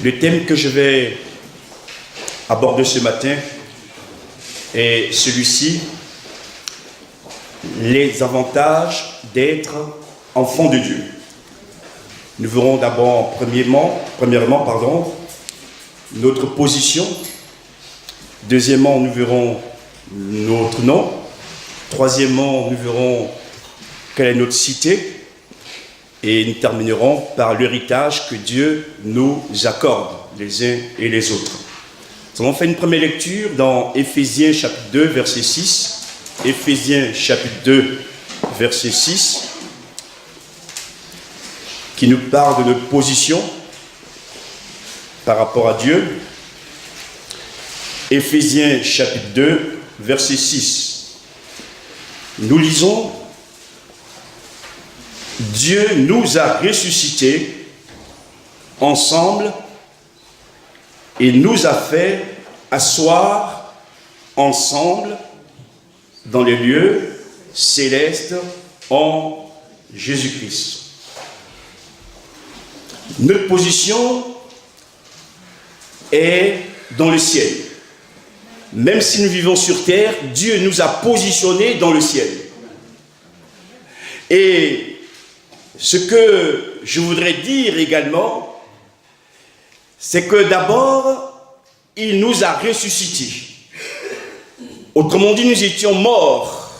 Le thème que je vais aborder ce matin est celui-ci, les avantages d'être enfant de Dieu. Nous verrons d'abord, premièrement, notre position. Deuxièmement, nous verrons notre nom. Troisièmement, nous verrons quelle est notre cité. Et nous terminerons par l'héritage que Dieu nous accorde, les uns et les autres. Nous allons faire une première lecture dans Éphésiens chapitre 2, verset 6. Éphésiens chapitre 2, verset 6, qui nous parle de notre position par rapport à Dieu. Éphésiens chapitre 2, verset 6. Nous lisons: Dieu nous a ressuscités ensemble et nous a fait asseoir ensemble dans les lieux célestes en Jésus-Christ. Notre position est dans le ciel. Même si nous vivons sur terre, Dieu nous a positionnés dans le ciel. Et ce que je voudrais dire également, c'est que d'abord, il nous a ressuscités. Autrement dit, nous étions morts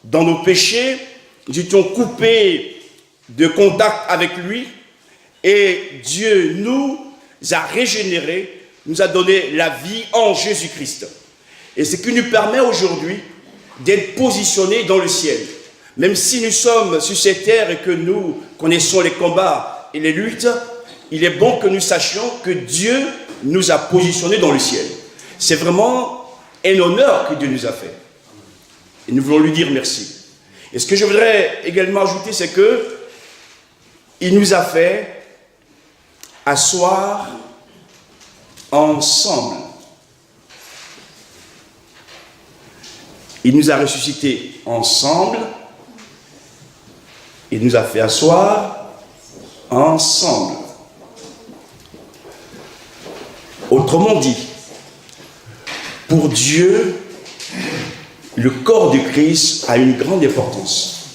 dans nos péchés, nous étions coupés de contact avec lui, et Dieu nous a régénérés, nous a donné la vie en Jésus-Christ. Et ce qui nous permet aujourd'hui d'être positionnés dans le ciel. Même si nous sommes sur cette terre et que nous connaissons les combats et les luttes, il est bon que nous sachions que Dieu nous a positionnés dans le ciel. C'est vraiment un honneur que Dieu nous a fait. Et nous voulons lui dire merci. Et ce que je voudrais également ajouter, c'est que il nous a fait asseoir ensemble. Il nous a ressuscités ensemble. Il nous a fait asseoir ensemble. Autrement dit, pour Dieu, le corps de Christ a une grande importance.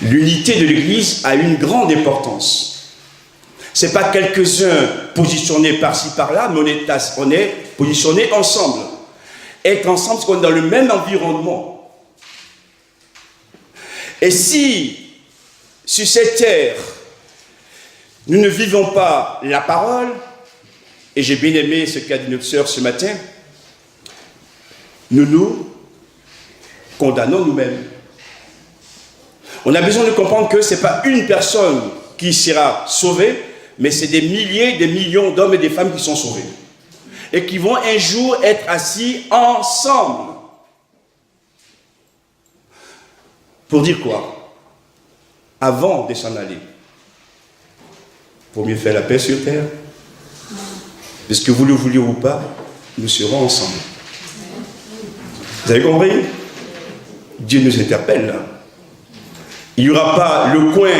L'unité de l'Église a une grande importance. Ce n'est pas quelques-uns positionnés par-ci, par-là, mais on est positionnés ensemble. Être ensemble, c'est qu'on est dans le même environnement. Et si, sur cette terre, nous ne vivons pas la parole, et j'ai bien aimé ce qu'a dit notre sœur ce matin, nous nous condamnons nous-mêmes. On a besoin de comprendre que ce n'est pas une personne qui sera sauvée, mais c'est des milliers, des millions d'hommes et de femmes qui sont sauvés. Et qui vont un jour être assis ensemble. Pour dire quoi? Avant de s'en aller, pour mieux faire la paix sur terre. Parce que vous le vouliez ou pas, nous serons ensemble. Vous avez compris? Dieu nous interpelle là. Il n'y aura pas le coin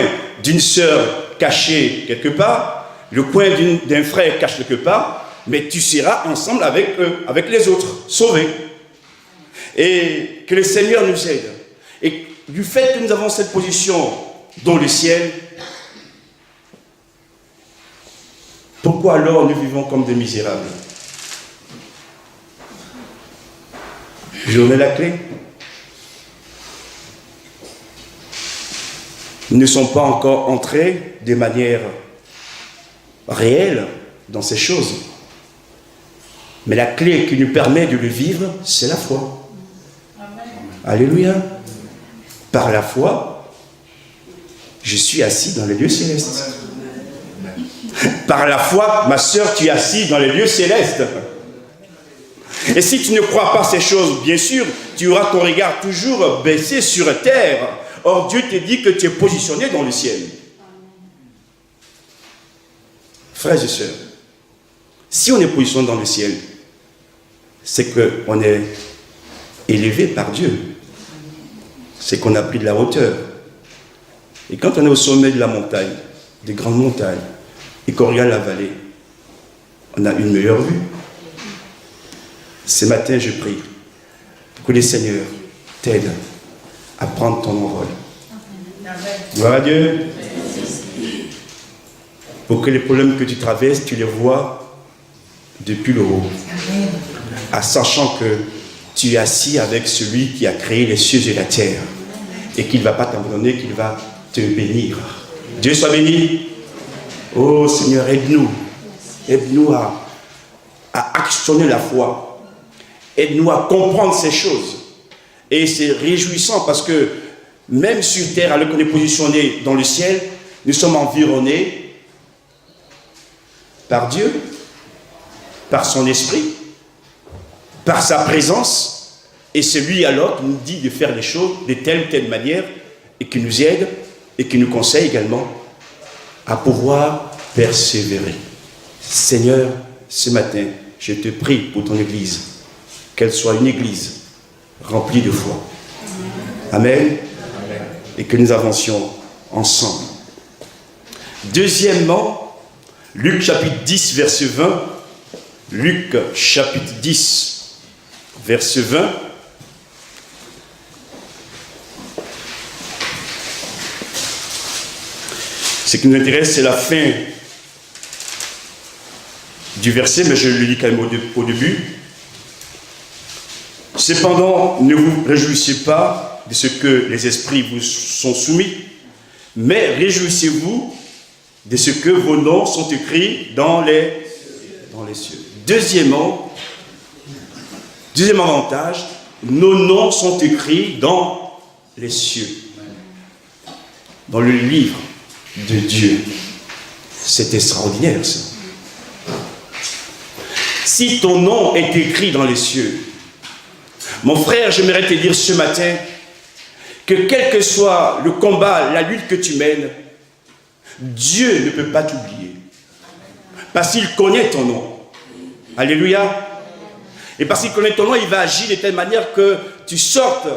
d'une sœur cachée quelque part, le coin d'un frère caché quelque part, mais tu seras ensemble avec eux, avec les autres, sauvés. Et que le Seigneur nous aide. Et du fait que nous avons cette position dans le ciel, pourquoi alors nous vivons comme des misérables? Je vous mets la clé. Nous ne sommes pas encore entrés de manière réelle dans ces choses. Mais la clé qui nous permet de le vivre, c'est la foi. Amen. Alléluia. Par la foi, je suis assis dans les lieux célestes. Par la foi, ma sœur, tu es assis dans les lieux célestes. Et si tu ne crois pas ces choses, bien sûr, tu auras ton regard toujours baissé sur terre. Or, Dieu te dit que tu es positionné dans le ciel. Frères et sœurs, si on est positionné dans le ciel, c'est qu'on est élevé par Dieu. C'est qu'on a pris de la hauteur. Et quand on est au sommet de la montagne, des grandes montagnes, et qu'on regarde la vallée, on a une meilleure vue. Ce matin, je prie que le Seigneur t'aide à prendre ton envol. Gloire à Dieu. Pour que les problèmes que tu traverses, tu les vois depuis le haut. En sachant que tu es assis avec celui qui a créé les cieux et la terre. Et qu'il ne va pas t'abandonner, qu'il va te bénir. Dieu soit béni. Oh Seigneur, aide-nous. Aide-nous à actionner la foi. Aide-nous à comprendre ces choses. Et c'est réjouissant parce que même sur terre, alors qu'on est positionné dans le ciel, nous sommes environnés par Dieu, par son esprit, par sa présence. Et c'est lui alors qui nous dit de faire les choses de telle ou telle manière et qui nous aide et qui nous conseille également à pouvoir persévérer. Seigneur, ce matin, je te prie pour ton Église, qu'elle soit une Église remplie de foi. Amen. Et que nous avancions ensemble. Deuxièmement, Luc chapitre 10, verset 20. Luc chapitre 10, verset 20. Ce qui nous intéresse, c'est la fin du verset, mais je le lis quand même au début. Cependant, ne vous réjouissez pas de ce que les esprits vous sont soumis, mais réjouissez-vous de ce que vos noms sont écrits dans les cieux. Deuxième avantage, nos noms sont écrits dans les cieux, dans le livre de Dieu. C'est extraordinaire ça. Si ton nom est écrit dans les cieux, mon frère, j'aimerais te dire ce matin que quel que soit le combat, la lutte que tu mènes, Dieu ne peut pas t'oublier. Parce qu'il connaît ton nom. Alléluia. Et parce qu'il connaît ton nom, il va agir de telle manière que tu sortes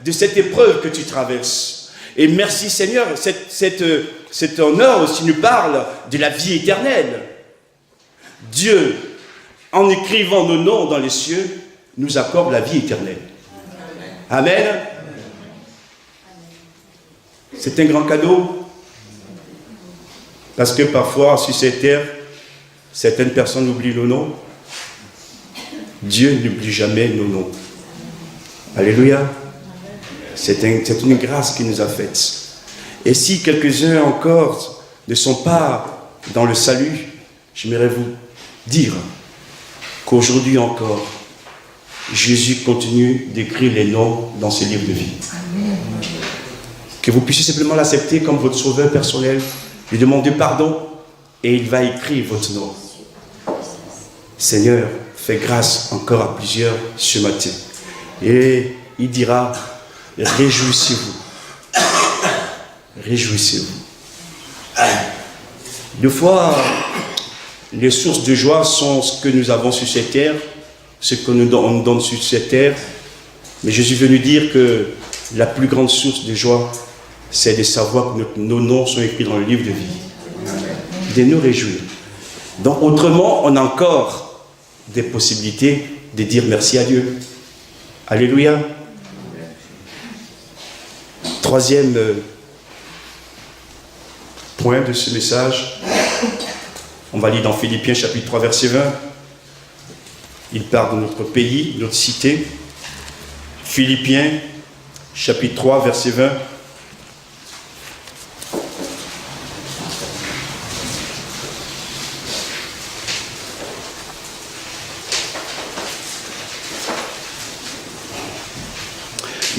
de cette épreuve que tu traverses. Et merci Seigneur, cet honneur aussi nous parle de la vie éternelle. Dieu, en écrivant nos noms dans les cieux, nous accorde la vie éternelle. Amen. C'est un grand cadeau. Parce que parfois, sur cette terre, certaines personnes oublient nos noms. Dieu n'oublie jamais nos noms. Alléluia. C'est une grâce qu'il nous a faite. Et si quelques-uns encore ne sont pas dans le salut, j'aimerais vous dire qu'aujourd'hui encore, Jésus continue d'écrire les noms dans ses livres de vie. Amen. Que vous puissiez simplement l'accepter comme votre sauveur personnel, lui demander pardon et il va écrire votre nom. Seigneur, fais grâce encore à plusieurs ce matin. Et il dira, réjouissez-vous. Réjouissez-vous. Des fois, les sources de joie sont ce que nous avons sur cette terre, ce que nous donne sur cette terre. Mais Jésus veut nous dire que la plus grande source de joie, c'est de savoir que nos noms sont écrits dans le livre de vie. De nous réjouir. Donc autrement, on a encore des possibilités de dire merci à Dieu. Alléluia. Troisième point de ce message, on va lire dans Philippiens chapitre 3 verset 20. Il parle de notre pays, de notre cité. Philippiens chapitre 3 verset 20.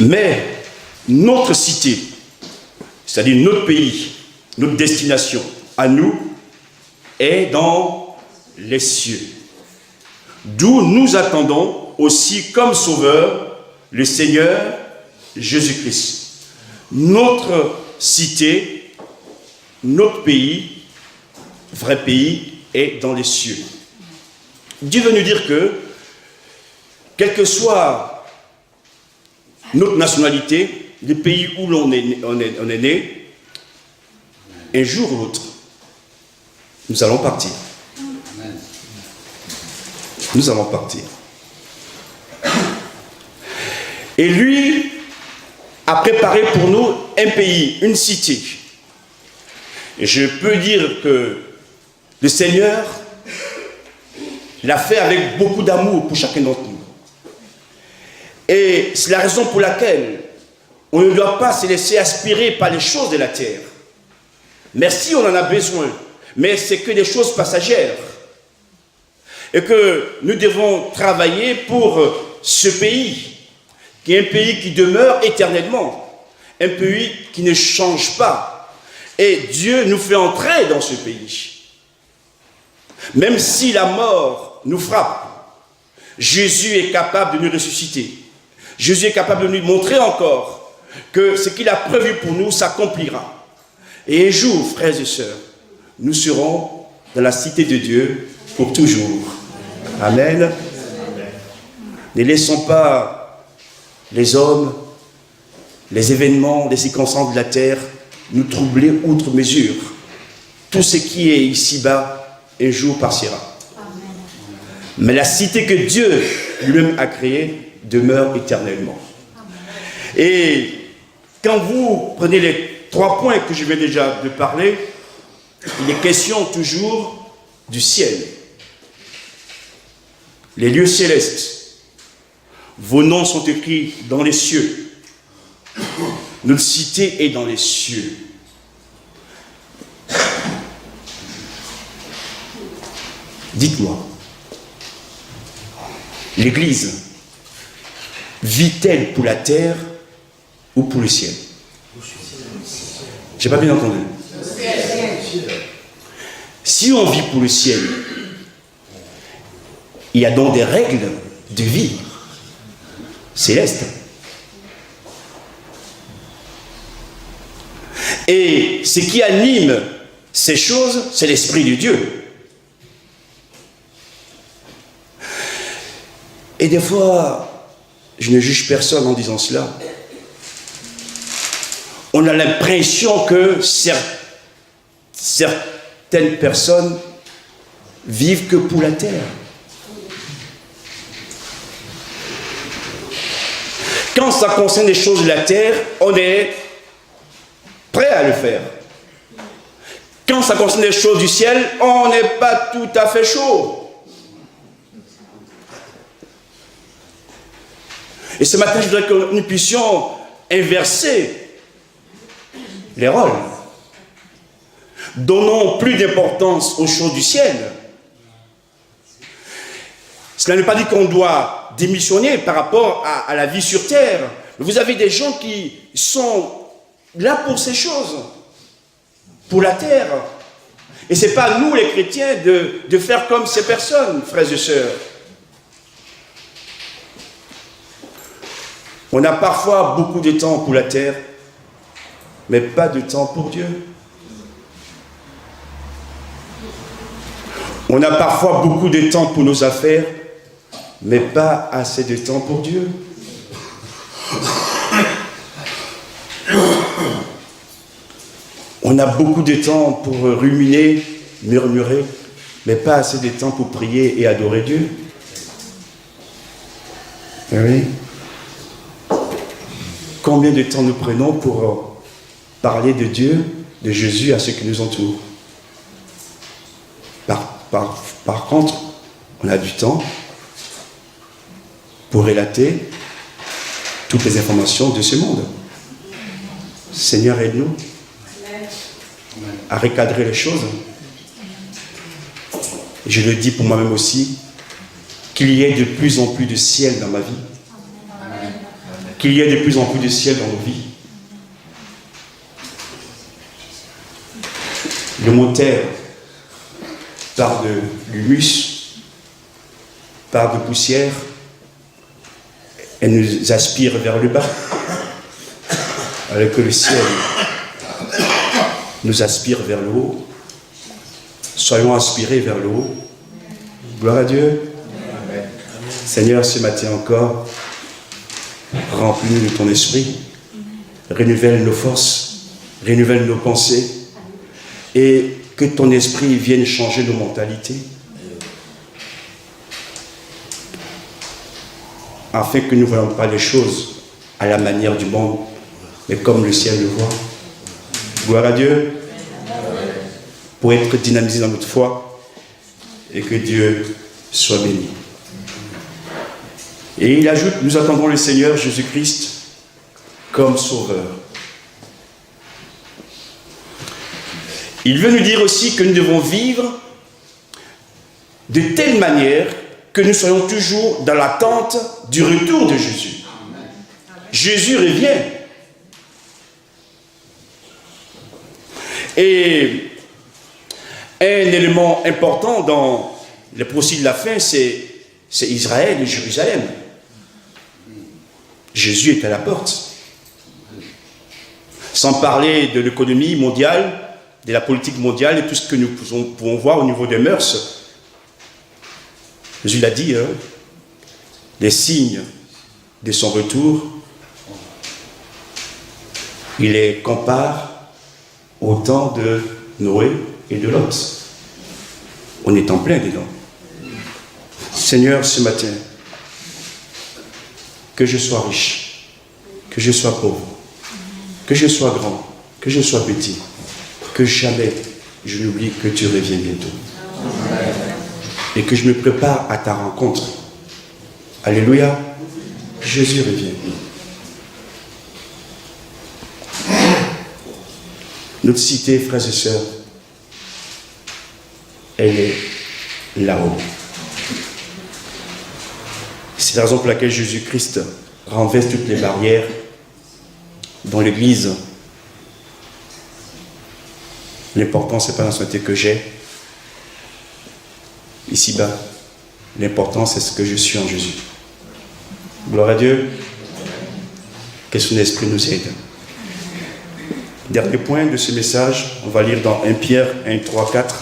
Mais notre cité, c'est-à-dire notre pays, notre destination, à nous, est dans les cieux. D'où nous attendons aussi comme sauveur le Seigneur Jésus-Christ. Notre cité, notre pays, vrai pays, est dans les cieux. Dieu veut nous dire que, quelle que soit notre nationalité, le pays où on est né, un jour ou l'autre, nous allons partir. Nous allons partir. Et lui a préparé pour nous un pays, une cité. Et je peux dire que le Seigneur l'a fait avec beaucoup d'amour pour chacun d'entre nous. Et c'est la raison pour laquelle on ne doit pas se laisser aspirer par les choses de la terre. Merci, on en a besoin, mais c'est que des choses passagères. Et que nous devons travailler pour ce pays, qui est un pays qui demeure éternellement, un pays qui ne change pas. Et Dieu nous fait entrer dans ce pays. Même si la mort nous frappe, Jésus est capable de nous ressusciter. Jésus est capable de nous montrer encore que ce qu'il a prévu pour nous s'accomplira. Et un jour, frères et sœurs, nous serons dans la cité de Dieu pour toujours. Amen. Ne laissons pas les hommes, les événements, les circonstances de la terre nous troubler outre mesure. Tout ce qui est ici-bas, un jour partira. Mais la cité que Dieu lui-même a créée demeure éternellement. Et quand vous prenez les 3 points que je viens déjà de parler, il est question toujours du ciel. Les lieux célestes. Vos noms sont écrits dans les cieux. Notre cité est dans les cieux. Dites-moi, l'Église vit-elle pour la terre ou pour le ciel? Je n'ai pas bien entendu. Si on vit pour le ciel, il y a donc des règles de vie célestes. Et ce qui anime ces choses, c'est l'Esprit de Dieu. Et des fois, je ne juge personne en disant cela. On a l'impression que certaines personnes vivent que pour la terre. Quand ça concerne les choses de la terre, on est prêt à le faire. Quand ça concerne les choses du ciel, on n'est pas tout à fait chaud. Et ce matin, je voudrais que nous puissions inverser les rôles. Donnons plus d'importance aux choses du ciel. Cela ne veut pas dire qu'on doit démissionner par rapport à la vie sur terre. Vous avez des gens qui sont là pour ces choses, pour la terre. Et ce n'est pas à nous, les chrétiens, de faire comme ces personnes, frères et sœurs. On a parfois beaucoup de temps pour la terre, mais pas de temps pour Dieu. On a parfois beaucoup de temps pour nos affaires, mais pas assez de temps pour Dieu. On a beaucoup de temps pour ruminer, murmurer, mais pas assez de temps pour prier et adorer Dieu. Oui. Combien de temps nous prenons pour parler de Dieu, de Jésus à ceux qui nous entourent? Par contre, on a du temps pour relater toutes les informations de ce monde. Seigneur, aide-nous à recadrer les choses. Et je le dis pour moi-même aussi, qu'il y ait de plus en plus de ciel dans ma vie. Qu'il y ait de plus en plus de ciel dans nos vies. Le mot terre part de l'humus, part de poussière, et nous aspire vers le bas, alors que le ciel nous aspire vers le haut. Soyons aspirés vers le haut. Gloire à Dieu. Amen. Seigneur, ce matin encore, remplis-nous de ton esprit, renouvelle nos forces, renouvelle nos pensées, et que ton esprit vienne changer nos mentalités, afin que nous ne voyons pas les choses à la manière du monde, mais comme le ciel le voit. Gloire à Dieu, pour être dynamisé dans notre foi, et que Dieu soit béni. Et il ajoute, nous attendons le Seigneur Jésus-Christ comme sauveur. Il veut nous dire aussi que nous devons vivre de telle manière que nous soyons toujours dans l'attente du retour de Jésus. Jésus revient. Et un élément important dans les prophéties de la fin, c'est Israël et Jérusalem. Jésus est à la porte. Sans parler de l'économie mondiale, de la politique mondiale et tout ce que nous pouvons voir au niveau des mœurs. Jésus l'a dit, les signes de son retour, il les compare au temps de Noé et de Lot. On est en plein dedans. Seigneur, ce matin, que je sois riche, que je sois pauvre, que je sois grand, que je sois petit, que jamais je n'oublie que tu reviens bientôt. Et que je me prépare à ta rencontre. Alléluia. Jésus revient. Notre cité, frères et sœurs, elle est là-haut. C'est la raison pour laquelle Jésus-Christ renverse toutes les barrières dans l'Église. L'important, ce n'est pas la santé que j'ai ici-bas. L'important, c'est ce que je suis en Jésus. Gloire à Dieu. Que son esprit nous aide. Dernier point de ce message, on va lire dans 1 Pierre 1, 3, 4,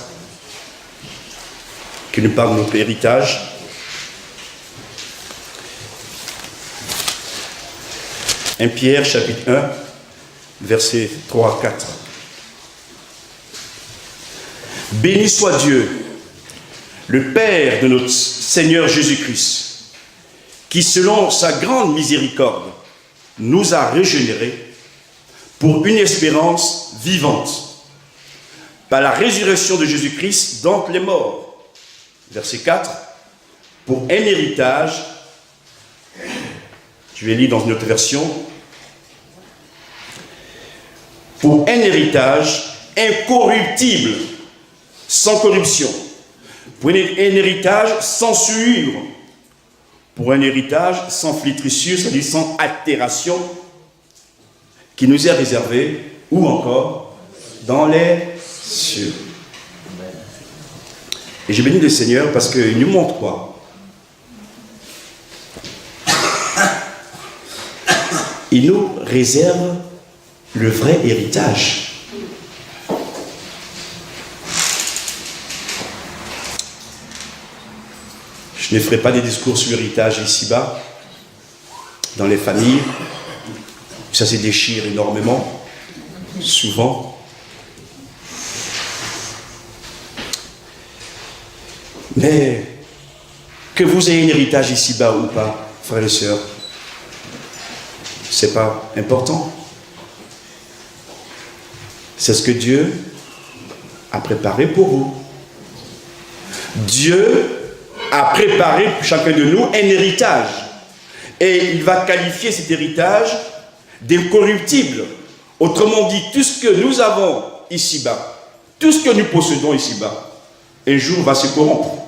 qui nous parle de notre héritage. 1 Pierre, chapitre 1, versets 3 à 4. Béni soit Dieu, le Père de notre Seigneur Jésus-Christ, qui selon sa grande miséricorde nous a régénérés pour une espérance vivante, par la résurrection de Jésus-Christ d'entre les morts. Verset 4, pour un héritage, je vais lire dans une autre version, pour un héritage incorruptible, sans corruption, pour un héritage sans souillure, pour un héritage sans flétrissure, c'est-à-dire sans altération, qui nous est réservé, ou encore, dans les cieux. Et je bénis le Seigneur parce qu'il nous montre quoi? Il nous réserve le vrai héritage. Je ne ferai pas des discours sur l'héritage ici-bas, dans les familles. Ça se déchire énormément, souvent. Mais que vous ayez un héritage ici-bas ou pas, frères et sœurs, c'est pas important. C'est ce que Dieu a préparé pour vous. Dieu a préparé pour chacun de nous un héritage. Et il va qualifier cet héritage d'incorruptible. Autrement dit, tout ce que nous avons ici-bas, tout ce que nous possédons ici-bas, un jour va se corrompre.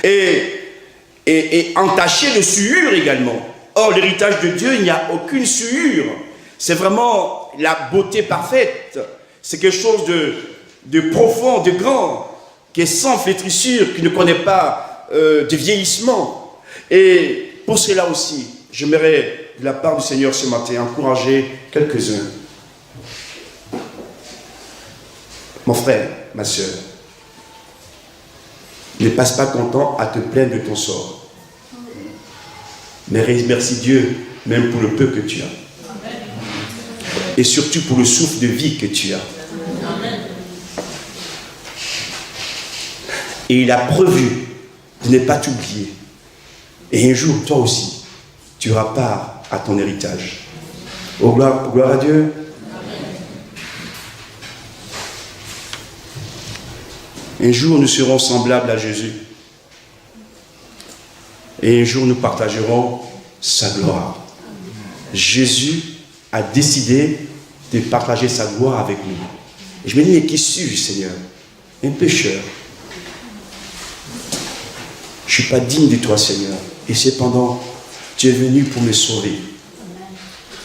Et entaché de souillure également. Or, l'héritage de Dieu, il n'y a aucune souillure. C'est vraiment la beauté parfaite. C'est quelque chose de profond, de grand, qui est sans flétrissure, qui ne connaît pas de vieillissement. Et pour cela aussi, j'aimerais, de la part du Seigneur ce matin, encourager quelques-uns. Mon frère, ma soeur, ne passe pas ton temps à te plaindre de ton sort. Mais remercie Dieu, même pour le peu que tu as. Et surtout pour le souffle de vie que tu as. Et il a prévu de ne pas t'oublier. Et un jour, toi aussi, tu auras part à ton héritage. Oh, gloire à Dieu. Un jour, nous serons semblables à Jésus. Et un jour, nous partagerons sa gloire. Jésus a décidé de partager sa gloire avec nous. Et je me dis, mais qui suis-je, Seigneur? Un pécheur. Je ne suis pas digne de toi, Seigneur. Et cependant, tu es venu pour me sauver.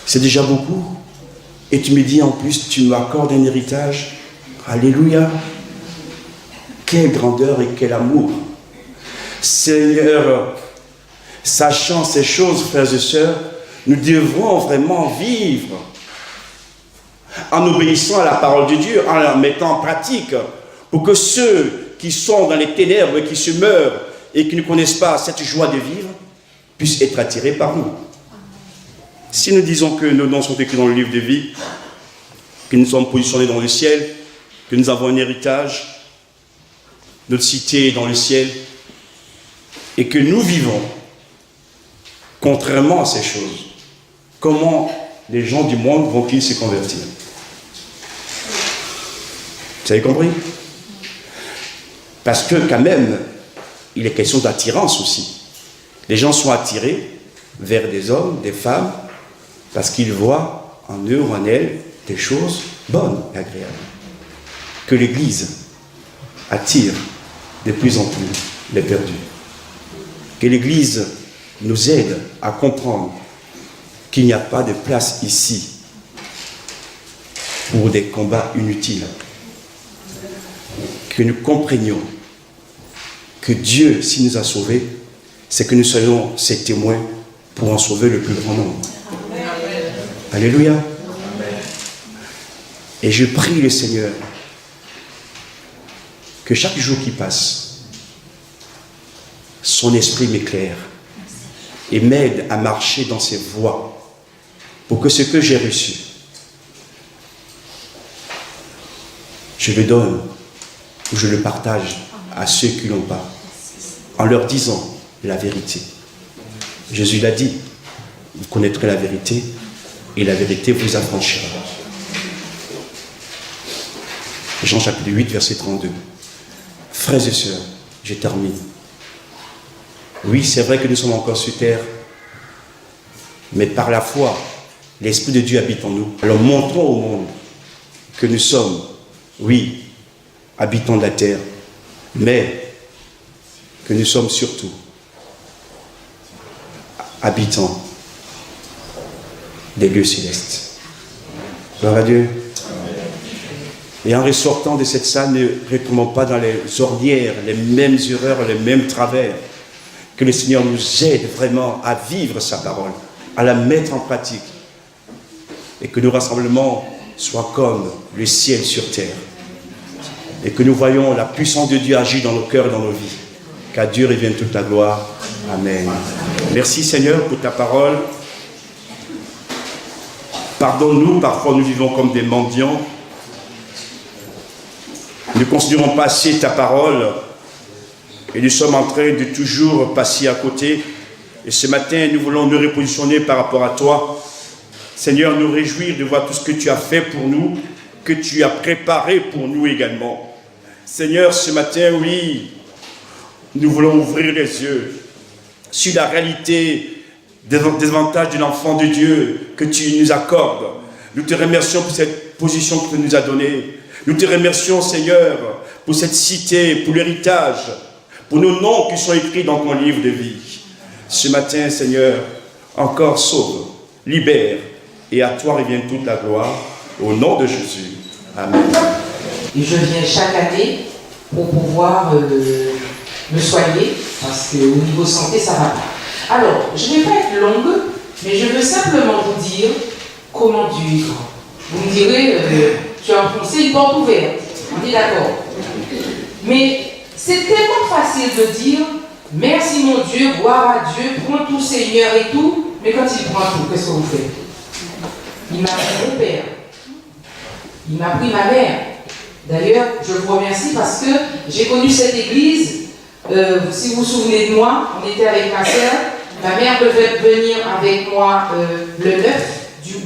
C'est déjà beaucoup. Et tu me dis en plus, tu m'accordes un héritage. Alléluia. Quelle grandeur et quel amour. Seigneur, sachant ces choses, frères et sœurs, nous devrons vraiment vivre en obéissant à la parole de Dieu, en la mettant en pratique, pour que ceux qui sont dans les ténèbres et qui se meurent et qui ne connaissent pas cette joie de vivre, puissent être attirés par nous. Si nous disons que nos noms sont écrits dans le livre de vie, que nous sommes positionnés dans le ciel, que nous avons un héritage, notre cité est dans le ciel, et que nous vivons contrairement à ces choses, comment les gens du monde vont-ils se convertir? Vous avez compris? Parce que quand même, il est question d'attirance aussi. Les gens sont attirés vers des hommes, des femmes, parce qu'ils voient en eux ou en elles des choses bonnes et agréables. Que l'Église attire de plus en plus les perdus. Que l'Église nous aide à comprendre qu'il n'y a pas de place ici pour des combats inutiles. Que nous comprenions que Dieu, s'il nous a sauvés, c'est que nous soyons ses témoins pour en sauver le plus grand nombre. Amen. Alléluia. Amen. Et je prie le Seigneur que chaque jour qui passe, son esprit m'éclaire et m'aide à marcher dans ses voies pour que ce que j'ai reçu, je le donne ou je le partage à ceux qui n'ont pas, en leur disant la vérité. Jésus l'a dit, vous connaîtrez la vérité et la vérité vous affranchira. Jean chapitre 8, verset 32. Frères et sœurs, je termine. Oui, c'est vrai que nous sommes encore sur terre, mais par la foi, l'Esprit de Dieu habite en nous. Alors montrons au monde que nous sommes, oui, habitants de la terre, mais que nous sommes surtout habitants des lieux célestes. Gloire à Dieu. Et en ressortant de cette salle, ne retournons pas dans les ornières, les mêmes erreurs, les mêmes travers. Que le Seigneur nous aide vraiment à vivre sa parole, à la mettre en pratique. Et que nos rassemblements soient comme le ciel sur terre. Et que nous voyons la puissance de Dieu agir dans nos cœurs et dans nos vies. Qu'à Dieu revienne toute la gloire. Amen. Merci Seigneur pour ta parole. Pardonne-nous, parfois nous vivons comme des mendiants. Nous ne considérons pas assez ta parole et nous sommes en train de toujours passer à côté. Et ce matin, nous voulons nous repositionner par rapport à toi. Seigneur, nous réjouir de voir tout ce que tu as fait pour nous, que tu as préparé pour nous également. Seigneur, ce matin, oui, nous voulons ouvrir les yeux sur la réalité des avantages de l'enfant de Dieu que tu nous accordes. Nous te remercions pour cette position que tu nous as donnée. Nous te remercions, Seigneur, pour cette cité, pour l'héritage, pour nos noms qui sont écrits dans ton livre de vie. Ce matin, Seigneur, encore sauve, libère, et à toi revient toute la gloire, au nom de Jésus. Amen. Et je viens chaque année pour pouvoir me soigner, parce qu'au niveau santé, ça va pas. Alors, je ne vais pas être longue, mais je veux simplement vous dire comment Dieu est grand. Vous me direz, tu as enfoncé une porte ouverte. On est d'accord. Mais c'est tellement facile de dire, merci mon Dieu, gloire à Dieu, prends tout Seigneur et tout, mais quand il prend tout, qu'est-ce que vous faites? Il m'a pris mon père, il m'a pris ma mère, D'ailleurs, je vous remercie parce que j'ai connu cette église. Si vous vous souvenez de moi, on était avec ma sœur. Ma mère devait venir avec moi le 9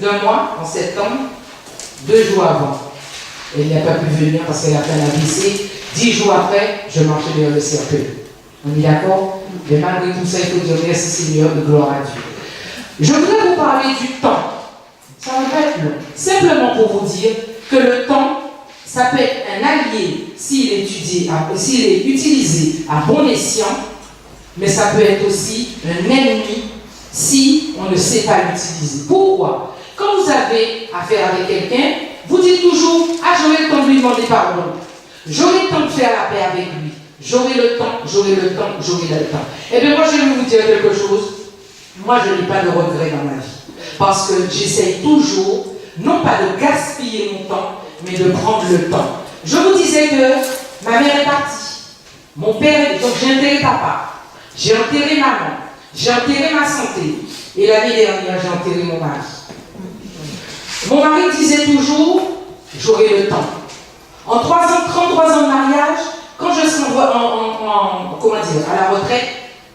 d'un mois, en septembre, 2 jours avant. Elle n'a pas pu venir parce qu'elle a fait un AVC. 10 jours après, je marchais vers le cercueil. On est d'accord? Mais malgré tout ça, il faut dire merci Seigneur, de gloire à Dieu. Je voudrais vous parler du temps. Ça va pas être long. Simplement pour vous dire que le temps, ça peut être un allié s'il est utilisé à bon escient, mais ça peut être aussi un ennemi si on ne sait pas l'utiliser. Pourquoi? Quand vous avez affaire avec quelqu'un, vous dites toujours « Ah, j'aurai le temps de lui demander pardon. J'aurai le temps de faire la paix avec lui. J'aurai le temps, j'aurai le temps, j'aurai le temps. » Eh bien, moi, je vais vous dire quelque chose. Moi, je n'ai pas de regrets dans ma vie. Parce que j'essaye toujours, non pas de gaspiller mon temps, mais de prendre le temps. Je vous disais que ma mère est partie. Mon père, donc j'ai enterré papa. J'ai enterré maman. J'ai enterré ma santé. Et l'année dernière, j'ai enterré mon mari. Mon mari disait toujours, j'aurai le temps. En 33 ans de mariage, quand je serai à la retraite,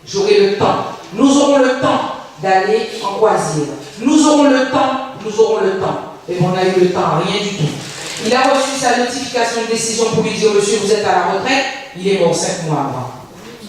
j'aurai le temps. Nous aurons le temps d'aller en croisière. Nous aurons le temps, nous aurons le temps. Et on a eu le temps, rien du tout. Il a reçu sa notification de décision pour lui dire, monsieur, vous êtes à la retraite. Il est mort 5 mois avant.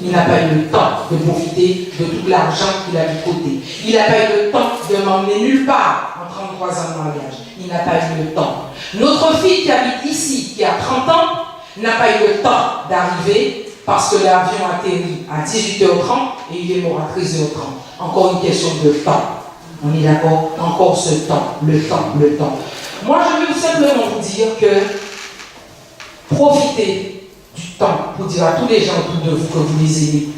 Il n'a pas eu le temps de profiter de tout l'argent qu'il a mis de côté. Il n'a pas eu le temps de m'emmener nulle part en 33 ans de mariage. Il n'a pas eu le temps. Notre fille qui habite ici, qui a 30 ans, n'a pas eu le temps d'arriver parce que l'avion atterrit à 18h30 et il est mort à 13h30. Encore une question de temps. On est d'accord? Encore ce temps, le temps, le temps. Moi, je veux simplement vous dire que profitez du temps pour dire à tous les gens autour de vous que vous les aimez.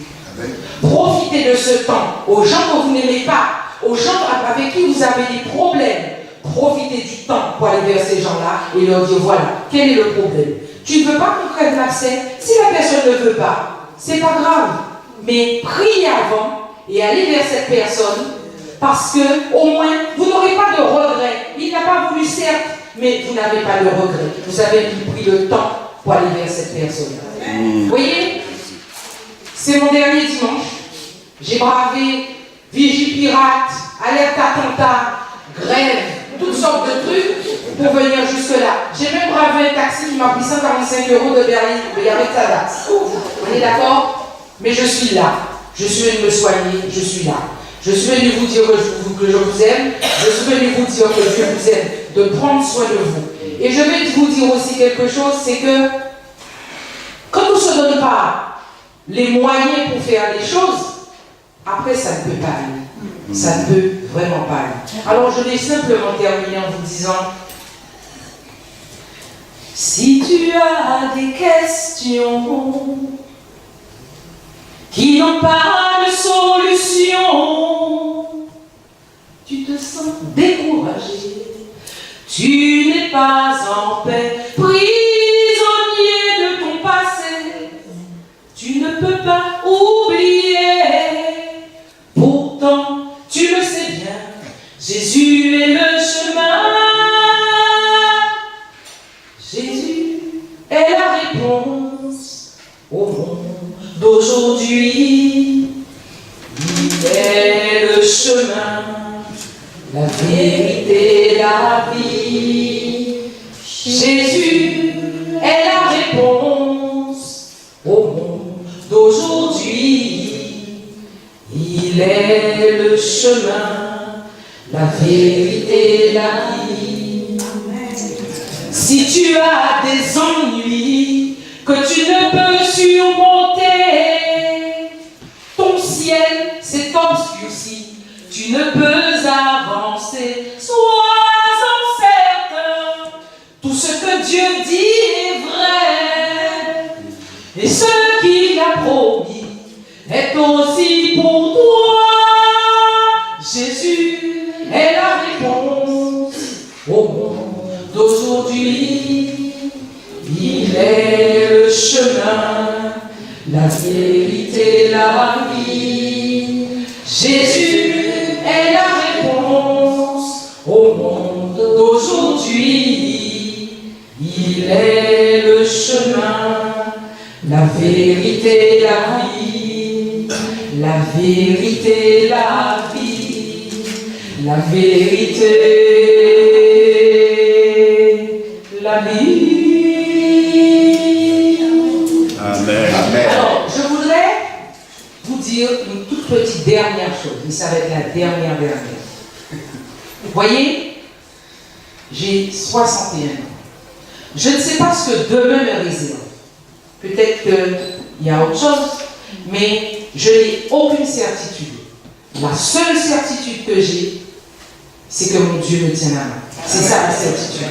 Profitez de ce temps aux gens que vous n'aimez pas, aux gens avec qui vous avez des problèmes. Profitez du temps pour aller vers ces gens-là et leur dire voilà, quel est le problème? Tu ne veux pas qu'on crève l'abcès? Si la personne ne veut pas, c'est pas grave. Mais priez avant et allez vers cette personne parce que au moins vous n'aurez pas de regret. Il n'a pas voulu certes, mais vous n'avez pas de regret. Vous avez pris le temps pour aller vers cette personne. Vous voyez? C'est mon dernier dimanche. J'ai bravé vigie pirate, alerte attentat, grève, toutes sortes de trucs pour venir jusque-là. J'ai même bravé un taxi qui m'a pris 145 € de Berlin avec sa date. On est d'accord? Mais je suis là. Je suis venu me soigner, je suis là. Je suis venu vous dire que je vous aime. Je suis venu vous dire que je vous aime, de prendre soin de vous. Et je vais vous dire aussi quelque chose, c'est que quand on ne se donne pas les moyens pour faire les choses, après ça ne peut pas aller. Ça ne peut vraiment pas aller. Alors je vais simplement terminer en vous disant, si tu as des questions qui n'ont pas de solution, tu te sens découragé, tu n'es pas en paix, prisonnier de ton passé, tu ne peux pas oublier, pourtant tu le sais bien, Jésus est le chemin, Jésus est la réponse au monde d'aujourd'hui. Il est le chemin, la vérité, la vie. Jésus est la réponse au monde d'aujourd'hui. Il est le chemin, la vérité, la vie. Si tu as des ennuis que tu ne peux surmonter, ton ciel s'est obscurci, tu ne peux avancer. Sois-en certain, tout ce que Dieu dit est vrai, et ce qu'il a promis est aussi pour toi. Jésus est la réponse au monde d'aujourd'hui. Il est le chemin, la vérité, la vie. Jésus est la réponse au monde d'aujourd'hui. Il est le La vérité, la vie. La vérité, la vie. La vérité, la vie. Amen. Alors, je voudrais vous dire une toute petite dernière chose, mais ça va être la dernière. Vous voyez, j'ai 61 ans. Je ne sais pas ce que demain me réserve. Peut-être qu'il y a autre chose, mais je n'ai aucune certitude. La seule certitude que j'ai, c'est que mon Dieu me tient la main. C'est ça la certitude.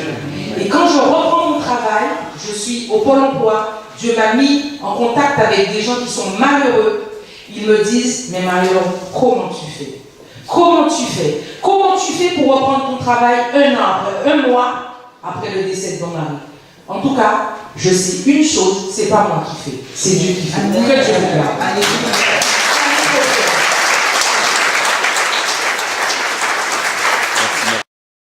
Et quand je reprends mon travail, je suis au Pôle emploi, Dieu m'a mis en contact avec des gens qui sont malheureux. Ils me disent, mais Marie-Laure, comment tu fais? Comment tu fais? Comment tu fais pour reprendre ton travail un mois après le décès de ton mari? En tout cas, je sais une chose, c'est pas moi qui fais, c'est Dieu qui fait. Que Dieu vous garde.